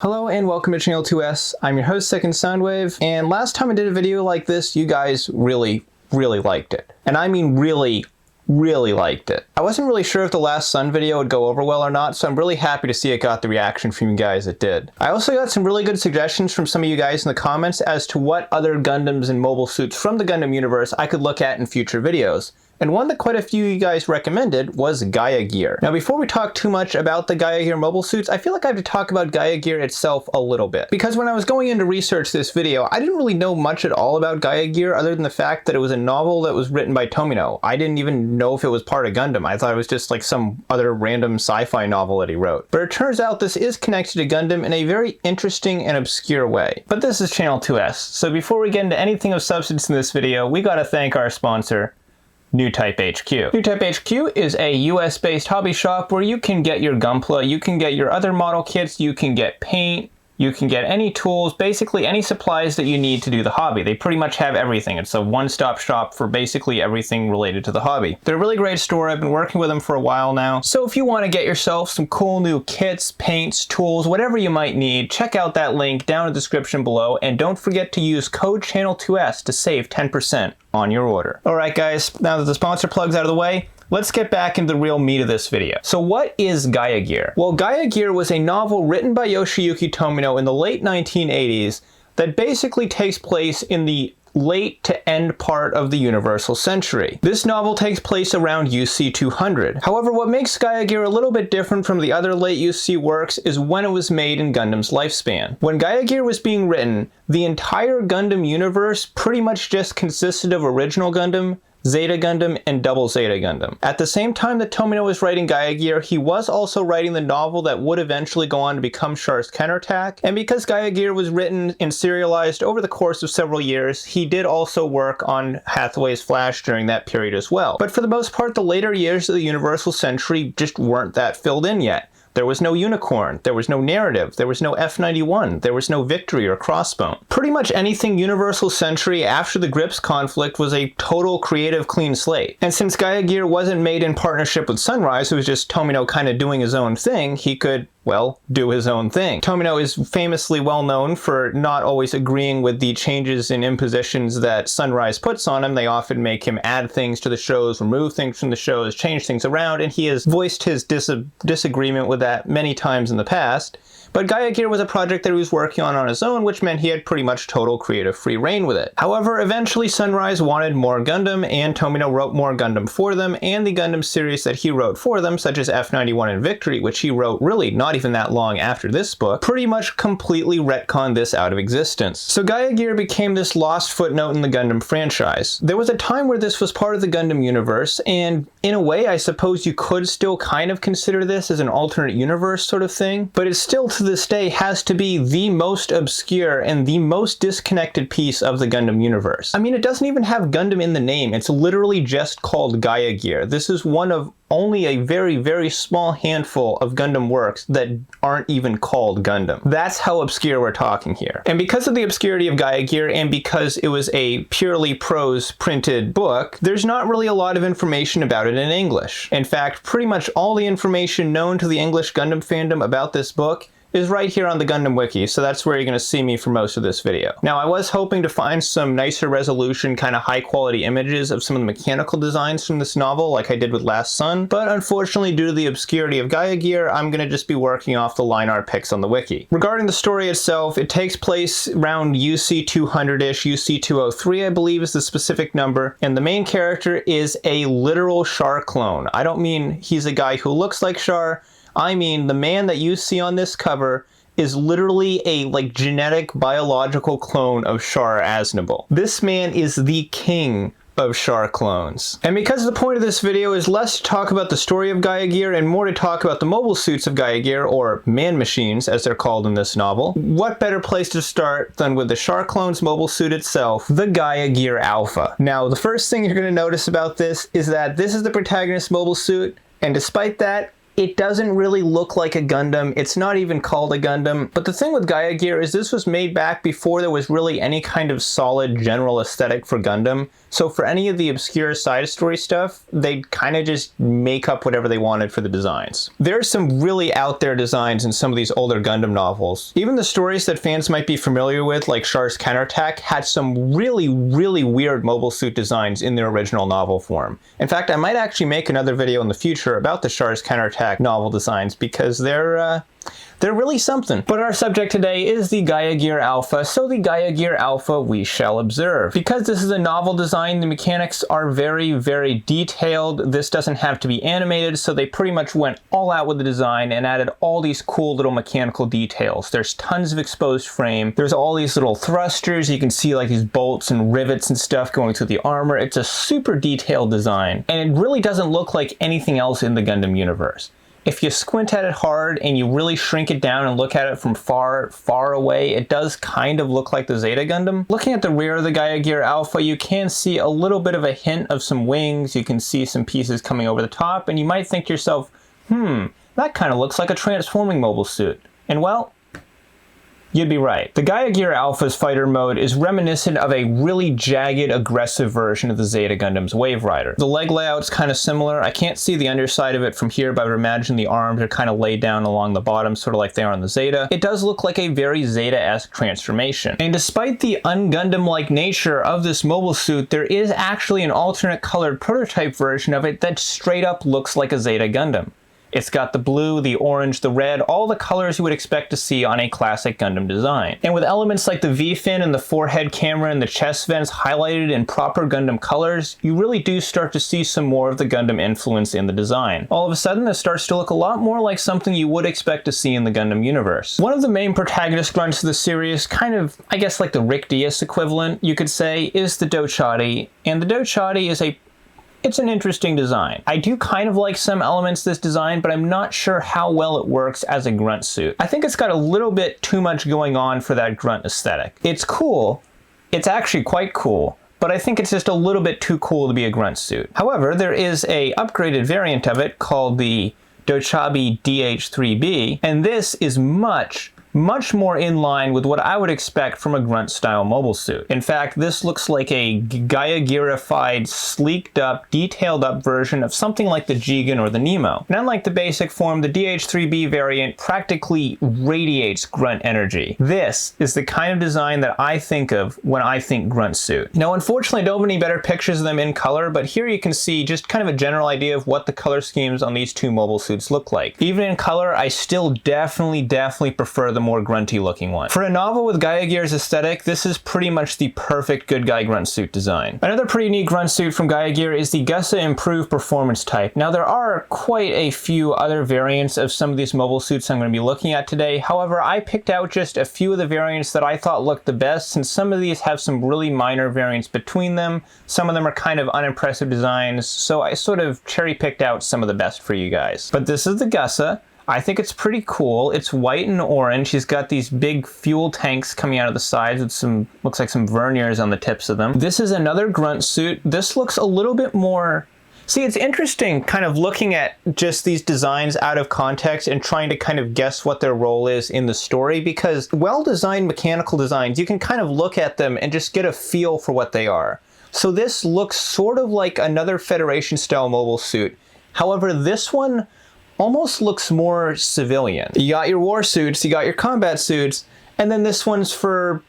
Hello and welcome to Channel 2S. I'm your host, Second Soundwave, and last time I did a video like this, you guys really liked it. And I mean really liked it. I wasn't really sure if the last Sun video would go over well or not, so I'm really happy to see it got the reaction from you guys it did. I also got some really good suggestions from some of you guys in the comments as to what other Gundams and mobile suits from the Gundam universe I could look at in future videos. And one that quite a few of you guys recommended was Gaia Gear. Now before we talk too much about the Gaia Gear mobile suits, I feel like I have to talk about Gaia Gear itself a little bit. Because when I was going in to research this video, I didn't really know much at all about Gaia Gear other than the fact that it was a novel that was written by Tomino. I didn't even know if it was part of Gundam. I thought it was just like some other random sci-fi novel that he wrote. But it turns out this is connected to Gundam in a very interesting and obscure way. But this is Channel 2S, so before we get into anything of substance in this video, we gotta thank our sponsor, New Type HQ. New Type HQ is a US-based hobby shop where you can get your Gunpla, you can get your other model kits, you can get paint, you can get any tools, basically any supplies that you need to do the hobby. They pretty much have everything. It's a one-stop shop for basically everything related to the hobby. They're a really great store. I've been working with them for a while now. So if you want to get yourself some cool new kits, paints, tools, whatever you might need, check out that link down in the description below, and don't forget to use code Channel2S to save 10% on your order. Alright guys, now that the sponsor plug's out of the way, let's get back into the real meat of this video. So what is Gaia Gear? Well, Gaia Gear was a novel written by Yoshiyuki Tomino in the late 1980s that basically takes place in the late to end part of the Universal Century. This novel takes place around UC 200. However, what makes Gaia Gear a little bit different from the other late UC works is when it was made in Gundam's lifespan. When Gaia Gear was being written, the entire Gundam universe pretty much just consisted of original Gundam, Zeta Gundam, and Double Zeta Gundam. At the same time that Tomino was writing Gaia Gear, he was also writing the novel that would eventually go on to become Char's Counterattack, and because Gaia Gear was written and serialized over the course of several years, he did also work on Hathaway's Flash during that period as well. But for the most part, the later years of the Universal Century just weren't that filled in yet. There was no Unicorn, there was no narrative, there was no F91, there was no Victory or Crossbone. Pretty much anything Universal Century after the Grips conflict was a total creative clean slate. And since Gaia Gear wasn't made in partnership with Sunrise, it was just Tomino kind of doing his own thing, he could, well, do his own thing. Tomino is famously well known for not always agreeing with the changes and impositions that Sunrise puts on him. They often make him add things to the shows, remove things from the shows, change things around, and he has voiced his disagreement with that many times in the past. But Gaia Gear was a project that he was working on his own, which meant he had pretty much total creative free reign with it. However, eventually Sunrise wanted more Gundam, and Tomino wrote more Gundam for them, and the Gundam series that he wrote for them, such as F91 and Victory, which he wrote really not even that long after this book, pretty much completely retconned this out of existence. So Gaia Gear became this lost footnote in the Gundam franchise. There was a time where this was part of the Gundam universe, and in a way I suppose you could still kind of consider this as an alternate universe sort of thing, but it's still to this day has to be the most obscure and the most disconnected piece of the Gundam universe. I mean, it doesn't even have Gundam in the name. It's literally just called Gaia Gear. This is one of only a very small handful of Gundam works that aren't even called Gundam. That's how obscure we're talking here. And because of the obscurity of Gaia Gear, and because it was a purely prose printed book, there's not really a lot of information about it in English. In fact, pretty much all the information known to the English Gundam fandom about this book is right here on the Gundam Wiki, so that's where you're going to see me for most of this video. Now, I was hoping to find some nicer resolution, kind of high quality images of some of the mechanical designs from this novel, like I did with Last Sun, but unfortunately, due to the obscurity of Gaia Gear, I'm going to just be working off the line art pics on the wiki. Regarding the story itself, it takes place around UC 200-ish, UC 203, I believe is the specific number, and the main character is a literal Char clone. I don't mean he's a guy who looks like Char, I mean, the man that you see on this cover is literally a genetic biological clone of Char Aznable. This man is the king of Char clones. And because the point of this video is less to talk about the story of Gaia Gear and more to talk about the mobile suits of Gaia Gear, or man-machines as they're called in this novel, what better place to start than with the Char clone's mobile suit itself, the Gaia Gear Alpha. Now, the first thing you're going to notice about this is that this is the protagonist's mobile suit, and despite that, It doesn't really look like a Gundam. It's not even called a Gundam. But the thing with Gaia Gear is this was made back before there was really any kind of solid general aesthetic for Gundam. So for any of the obscure side story stuff, they'd kind of just make up whatever they wanted for the designs. There's some really out there designs in some of these older Gundam novels. Even the stories that fans might be familiar with, like Char's Counterattack, had some really weird mobile suit designs in their original novel form. In fact, I might actually make another video in the future about the Char's Counterattack novel designs because they're really something. But our subject today is the Gaia Gear Alpha, so the Gaia Gear Alpha we shall observe. Because this is a novel design, the mechanics are very detailed. This doesn't have to be animated, so they pretty much went all out with the design and added all these cool little mechanical details. There's tons of exposed frame. There's all these little thrusters. You can see like these bolts and rivets and stuff going through the armor. It's a super detailed design, and it really doesn't look like anything else in the Gundam universe. If you squint at it hard and you really shrink it down and look at it from far away, it does kind of look like the Zeta Gundam. Looking at the rear of the Gaia Gear Alpha, you can see a little bit of a hint of some wings. You can see some pieces coming over the top, and you might think to yourself, that kind of looks like a transforming mobile suit. And well, you'd be right. The Gaia Gear Alpha's fighter mode is reminiscent of a really jagged, aggressive version of the Zeta Gundam's Wave Rider. The leg layout's kind of similar. I can't see the underside of it from here, but I would imagine the arms are kind of laid down along the bottom, sort of like they are on the Zeta. It does look like a very Zeta-esque transformation. And despite the un-Gundam-like nature of this mobile suit, there is actually an alternate colored prototype version of it that straight up looks like a Zeta Gundam. It's got the blue, the orange, the red, all the colors you would expect to see on a classic Gundam design. And with elements like the V-fin and the forehead camera and the chest vents highlighted in proper Gundam colors, you really do start to see some more of the Gundam influence in the design. All of a sudden, this starts to look a lot more like something you would expect to see in the Gundam universe. One of the main protagonist grunts of the series, kind of, I guess like the Rick Diaz equivalent, you could say, is the Dochati. And the Dochati is it's an interesting design. I do kind of like some elements of this design, but I'm not sure how well it works as a grunt suit. I think it's got a little bit too much going on for that grunt aesthetic. It's cool. It's actually quite cool, but I think it's just a little bit too cool to be a grunt suit. However, there is a upgraded variant of it called the Dochabi DH3B, and this is much more in line with what I would expect from a grunt-style mobile suit. In fact, this looks like a Gaia Gearified, sleeked-up, detailed-up version of something like the Jigen or the Nemo. And unlike the basic form, the DH3B variant practically radiates grunt energy. This is the kind of design that I think of when I think grunt suit. Now, unfortunately, I don't have any better pictures of them in color, but here you can see just kind of a general idea of what the color schemes on these two mobile suits look like. Even in color, I still definitely prefer the more grunty looking one. For a novel with Gaia Gear's aesthetic, this is pretty much the perfect good guy grunt suit design. Another pretty neat grunt suit from Gaia Gear is the Gussa Improved Performance type. Now there are quite a few other variants of some of these mobile suits I'm going to be looking at today. However, I picked out just a few of the variants that I thought looked the best, since some of these have some really minor variants between them. Some of them are kind of unimpressive designs, so I sort of cherry picked out some of the best for you guys. But this is the Gussa. I think it's pretty cool. It's white and orange. He's got these big fuel tanks coming out of the sides with some, looks like some verniers on the tips of them. This is another grunt suit. This looks a little bit more... See, it's interesting kind of looking at just these designs out of context and trying to kind of guess what their role is in the story, because well-designed mechanical designs, you can kind of look at them and just get a feel for what they are. So this looks sort of like another Federation-style mobile suit. However, this one almost looks more civilian. You got your war suits, you got your combat suits, and then this one's for,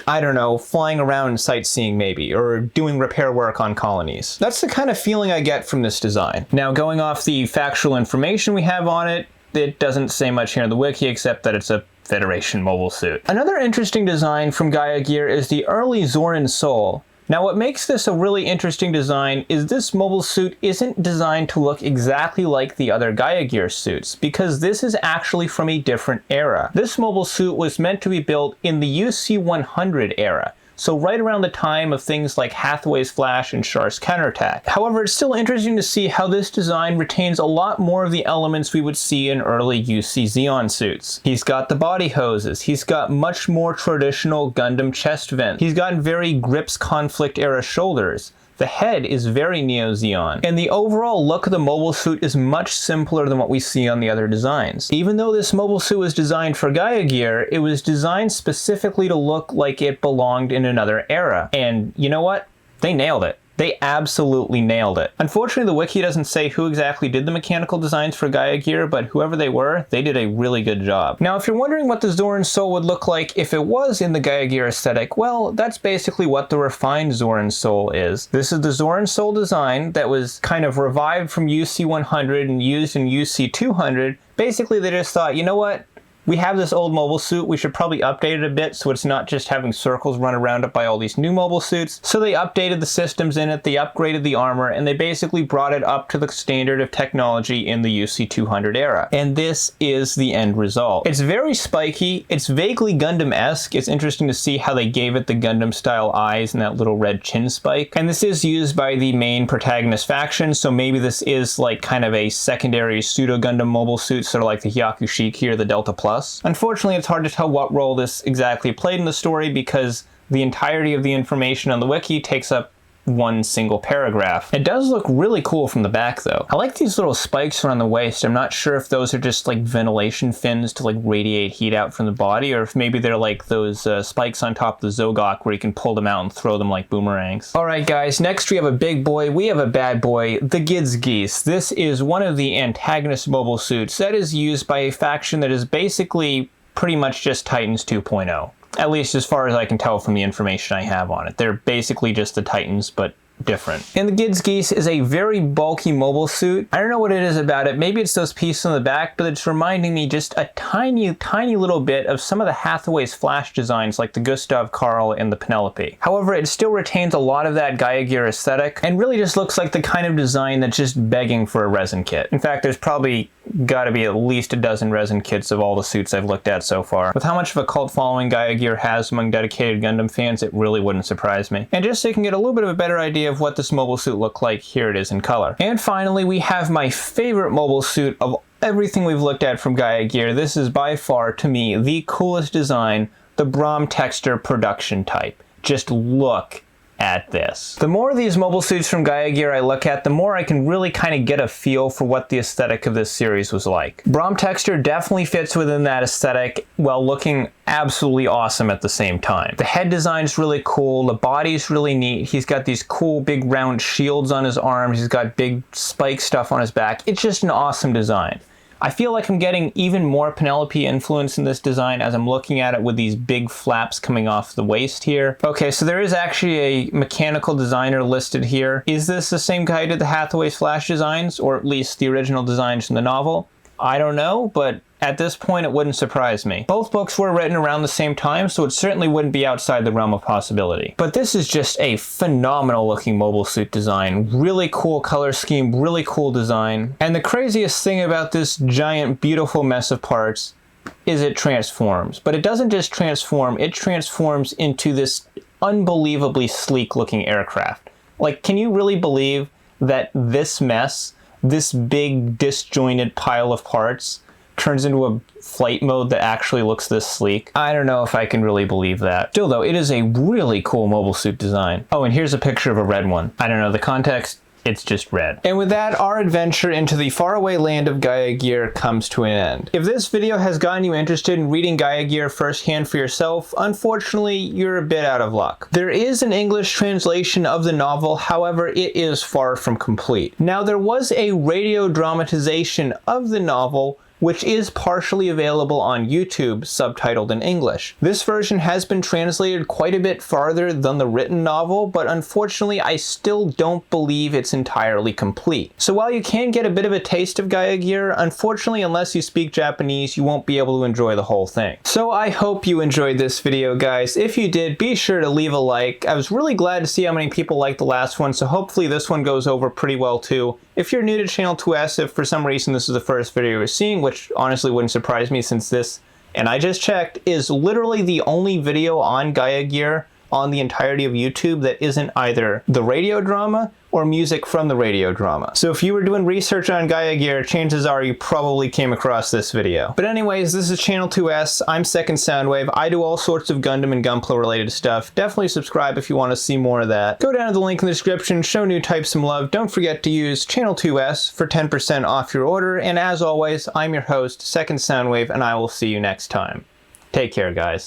I don't know, flying around and sightseeing maybe, or doing repair work on colonies. That's the kind of feeling I get from this design. Now, going off the factual information we have on it, it doesn't say much here in the wiki except that it's a Federation mobile suit. Another interesting design from Gaia Gear is the early Zorin Soul. Now, what makes this a really interesting design is this mobile suit isn't designed to look exactly like the other Gaia Gear suits, because this is actually from a different era. This mobile suit was meant to be built in the UC-100 era, so right around the time of things like Hathaway's Flash and Char's Counterattack. However, it's still interesting to see how this design retains a lot more of the elements we would see in early UC Xeon suits. He's got the body hoses, he's got much more traditional Gundam chest vents, he's got very Grips conflict era shoulders. The head is very Neo Zeon, and the overall look of the mobile suit is much simpler than what we see on the other designs. Even though this mobile suit was designed for Gaia Gear, it was designed specifically to look like it belonged in another era. And you know what? They nailed it. They absolutely nailed it. Unfortunately, the wiki doesn't say who exactly did the mechanical designs for Gaia Gear, but whoever they were, they did a really good job. Now, if you're wondering what the Zoran Soul would look like if it was in the Gaia Gear aesthetic, well, that's basically what the refined Zoran Soul is. This is the Zoran Soul design that was kind of revived from UC 100 and used in UC 200. Basically, they just thought, you know what? We have this old mobile suit, we should probably update it a bit so it's not just having circles run around it by all these new mobile suits. So they updated the systems in it, they upgraded the armor, and they basically brought it up to the standard of technology in the UC 200 era. And this is the end result. It's very spiky, it's vaguely Gundam-esque. It's interesting to see how they gave it the Gundam-style eyes and that little red chin spike. And this is used by the main protagonist faction, so maybe this is like kind of a secondary pseudo-Gundam mobile suit, sort of like the Hyakushiki or the Delta Plus. Unfortunately, it's hard to tell what role this exactly played in the story because the entirety of the information on the wiki takes up one single paragraph. It does look really cool from the back though. I like these little spikes around the waist. I'm not sure if those are just like ventilation fins to like radiate heat out from the body, or if maybe they're like those spikes on top of the Zogok where you can pull them out and throw them like boomerangs. Alright guys, next we have a big boy, we have a bad boy, the Gids Geese. This is one of the antagonist mobile suits that is used by a faction that is basically pretty much just Titans 2.0. At least as far as I can tell from the information I have on it. They're basically just the Titans, but different. And the Gids Geese is a very bulky mobile suit. I don't know what it is about it. Maybe it's those pieces on the back, but it's reminding me just a tiny, tiny little bit of some of the Hathaway's Flash designs like the Gustav, Karl, and the Penelope. However, it still retains a lot of that Gaia Gear aesthetic and really just looks like the kind of design that's just begging for a resin kit. In fact, there's probably gotta be at least a dozen resin kits of all the suits I've looked at so far. With how much of a cult following Gaia Gear has among dedicated Gundam fans, it really wouldn't surprise me. And just so you can get a little bit of a better idea of what this mobile suit looked like, here it is in color. And finally, we have my favorite mobile suit of everything we've looked at from Gaia Gear. This is by far, to me, the coolest design, the Brahm Texture production type. Just look at this. The more of these mobile suits from Gaia Gear I look at, the more I can really kind of get a feel for what the aesthetic of this series was like. Brahm Texture definitely fits within that aesthetic while looking absolutely awesome at the same time. The head design's really cool, the body's really neat, he's got these cool big round shields on his arms, he's got big spike stuff on his back. It's just an awesome design. I feel like I'm getting even more Penelope influence in this design as I'm looking at it with these big flaps coming off the waist here. Okay, so there is actually a mechanical designer listed here. Is this the same guy who did the Hathaway's Flash designs, or at least the original designs from the novel? I don't know, but at this point it wouldn't surprise me. Both books were written around the same time, so it certainly wouldn't be outside the realm of possibility. But this is just a phenomenal looking mobile suit design. Really cool color scheme, really cool design. And the craziest thing about this giant, beautiful mess of parts is it transforms. But it doesn't just transform, it transforms into this unbelievably sleek looking aircraft. Like, can you really believe that this mess, this big disjointed pile of parts, turns into a flight mode that actually looks this sleek? I don't know if I can really believe that. Still though, it is a really cool mobile suit design. Oh, and here's a picture of a red one. I don't know the context, it's just red. And with that, our adventure into the faraway land of Gaia Gear comes to an end. If this video has gotten you interested in reading Gaia Gear firsthand for yourself, unfortunately, you're a bit out of luck. There is an English translation of the novel, however, it is far from complete. Now, there was a radio dramatization of the novel, which is partially available on YouTube, subtitled in English. This version has been translated quite a bit farther than the written novel, but unfortunately I still don't believe it's entirely complete. So while you can get a bit of a taste of Gaia Gear, unfortunately unless you speak Japanese, you won't be able to enjoy the whole thing. So I hope you enjoyed this video, guys. If you did, be sure to leave a like. I was really glad to see how many people liked the last one, so hopefully this one goes over pretty well too. If you're new to Channel 2S, if for some reason this is the first video you're seeing, which honestly wouldn't surprise me since this, and I just checked, is literally the only video on Gaia Gear on the entirety of YouTube that isn't either the radio drama or music from the radio drama. So if you were doing research on Gaia Gear, chances are you probably came across this video. But anyways, this is Channel 2S, I'm Second Soundwave, I do all sorts of Gundam and Gunpla related stuff. Definitely subscribe if you want to see more of that. Go down to the link in the description, show new types some love, don't forget to use Channel 2S for 10% off your order, and as always, I'm your host, Second Soundwave, and I will see you next time. Take care, guys.